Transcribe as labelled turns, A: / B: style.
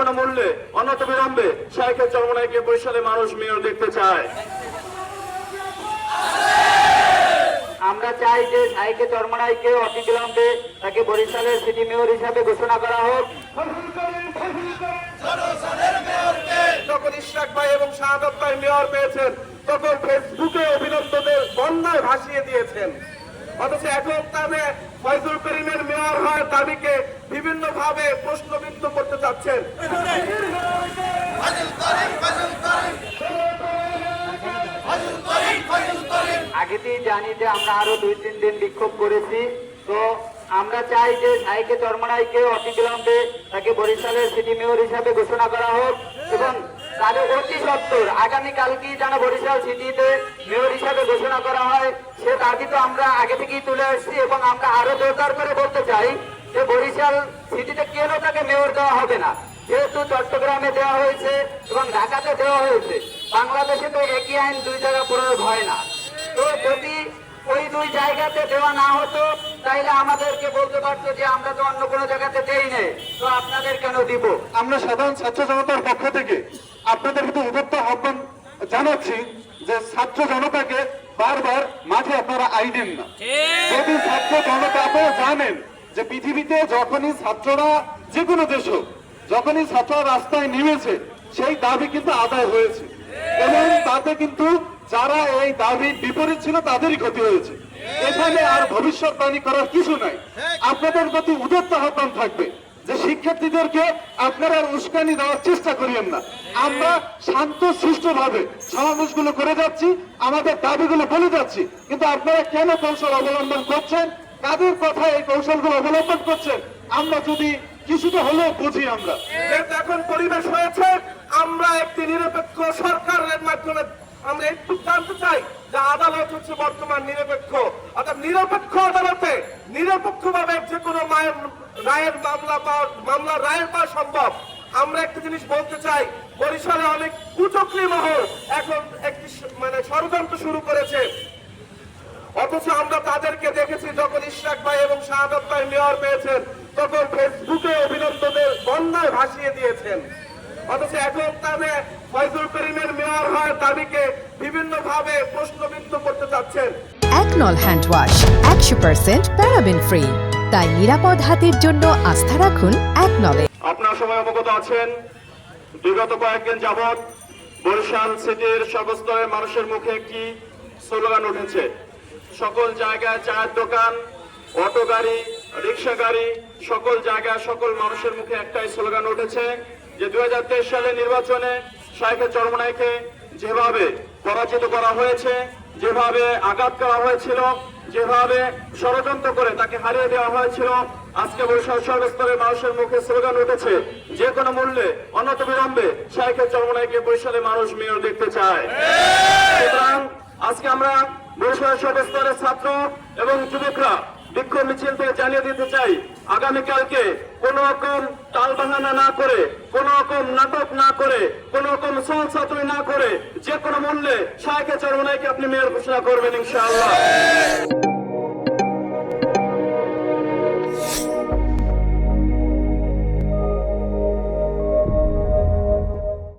A: কোনো মূল্যে অনতিবিলম্বে শাইখের চরমোনাইকে বরিশালে মানুষ মেয়র দেখতে চায়।
B: আমরা চাই যে শাইখে চরমোনাইকে অতিবিলম্বে তাকে বরিশালের সিটি মেয়র হিসাবে ঘোষণা করা হোক।
A: যখন ইশরাক ভাই এবং শাহাদাত ভাই মেয়র পেয়েছেন তখন ফেসবুকে অভিনন্দনের বন্যায় ভাসিয়ে দিয়েছেন, অথচ এখন তাদের ফয়জুল করিমের মেয়র হওয়ার দাবিকে বিভিন্ন ভাবে প্রশ্নবিদ্ধ করতে চাচ্ছেন।
B: আগেতেই জানি যে আমরা আরো 2-3 দিন বিক্ষোভ করেছি, তো আমরা চাই যে শাইখে চরমোনাইকে অতিবিলম্বে তাকে বরিশালের সিটি মেয়র হিসাবে ঘোষণা করা হোক এবং তাদের অতি সত্বর আগামীকালকেই যেন বরিশাল সিটিতে মেয়র হিসাবে ঘোষণা করা হয় সে দাবি তো আমরা আগে থেকেই তুলে আসছি এবং আমরা আরো জোরদার করে বলতে চাই যে বরিশাল সিটিতে কেন তাকে মেয়র দেওয়া হবে না, যেহেতু চট্টগ্রামে দেওয়া হয়েছে এবং ঢাকাতে দেওয়া হয়েছে। বাংলাদেশে তো একই আইন 2 জায়গা প্রয়োগ হয় না, তো যদি ওই 2 জায়গাতে দেওয়া না হতো তাইলে আমাদেরকে বলতে পারতো যে আমরা তো অন্য কোনো জায়গাতে দেই নেই, তো আপনাদের কেন দিব।
C: আমরা সাধারণ ছাত্র জনতার পক্ষ থেকে আপনাদের প্রতি উদাত্ত আহ্বান জানাচ্ছি যে ছাত্র জনতাকে বারবার মাঠে আপনারা আইনেন না। যদি ছাত্র জনতা, আপনারা জানেন যে পৃথিবীতে যখনই ছাত্ররা যে কোনো দেশ হোক, যখনই ছাত্ররা রাস্তায় নেমেছে সেই দাবি কিন্তু আদায় হয়েছে এবং তাতে কিন্তু যারা এই দাবির বিপরীত ছিল তাদেরই ক্ষতি হয়েছে। এখানে আর ভবিষ্যৎবাণী করার কিছু নাই। আপনাদের প্রতি উদাত্ত আহ্বান থাকবে যে শিক্ষার্থীদেরকে আপনারা উস্কানি দেওয়ার চেষ্টা করিয়েন না। আমরা শান্ত সুষ্ঠুভাবে সমাবেশগুলো করে যাচ্ছি, আমাদের দাবিগুলো বলে যাচ্ছি, কিন্তু আপনারা কেন কৌশল অবলম্বন করছেন, কাদের কথায় এই কৌশলগুলো অবলম্বন করছেন আমরা যদি কিছুটা হলেও বুঝি। আমরা
A: এখন পরিবেশ হয়েছে, আমরা একটি নিরপেক্ষ সরকারের মাধ্যমে আমরা একটু জানতে চাই যে আদালত হচ্ছে বর্তমান নিরপেক্ষ, অর্থাৎ নিরপেক্ষ আদালতে নিরপেক্ষভাবে যে কোনো রায়ের মামলা রায়ের পাওয়া সম্ভব। আমরা একটা জিনিস বলতে চাই, বরিশালে অনেক কুচক্রী মহল এখন একটি ষড়যন্ত্র শুরু করেছে, অথচ আমরা তাদেরকে দেখেছি যখন ইশরাক ভাই এবং শাহাদাত ভাই মেয়র পেয়েছেন তখন ফেসবুকে অভিনন্দনের বন্যায় ভাসিয়ে দিয়েছেন, অথচ এখন তাদের ফয়জুল করিমের মেয়র হওয়ার দাবিকে বিভিন্ন ভাবে প্রশ্নবিদ্ধ করতে চাচ্ছেন।
D: একনল হ্যান্ড ওয়াশ 100% প্যারাবেন ফ্রি, তাই নিরাপদ হাতের জন্য আস্থা রাখুন একনলে।
A: আপনার সময় অবগত আছেন, বিগত কয়েকদিন যাবৎ বরিশাল সিটির সর্বস্তরের মানুষের মুখে একটি স্লোগান উঠেছে। সকল জায়গায় চায়ের দোকান, অটো গাড়ি, রিক্সা গাড়ি, সকল জায়গায় সকল মানুষের মুখে একটাই স্লোগান উঠেছে যে 2023 সালে নির্বাচনে শাইখে চরমোনাইকে যেভাবে পরাজিত করা হয়েছে, যেভাবে আঘাত করা হয়েছিল, যেভাবে ষড়যন্ত্র করে তাকে হারিয়ে দেওয়া হয়েছিল, আজকে বরিশাল সর্বস্তরের মানুষের মুখে স্লোগান উঠেছে যে কোনো মূল্যে অনতিবিলম্বে শাইখে চরমোনাইকে বরিশালে মানুষ মেয়র দেখতে চায়। সুতরাং আজকে আমরা বরিশাল সর্বস্তরের ছাত্র এবং যুবকরা বিক্ষোভ মিছিল থেকে জানিয়ে দিতে চাই, আগামীকালকে কোন রকম টালবাহানা না করে, কোন রকম নাটক না করে, কোন রকম সহসাতুরি না করে যে কোনো মূল্যে শাইখে চরমোনাইকে আপনি মেয়র ঘোষণা করবেন ইনশাআল্লাহ।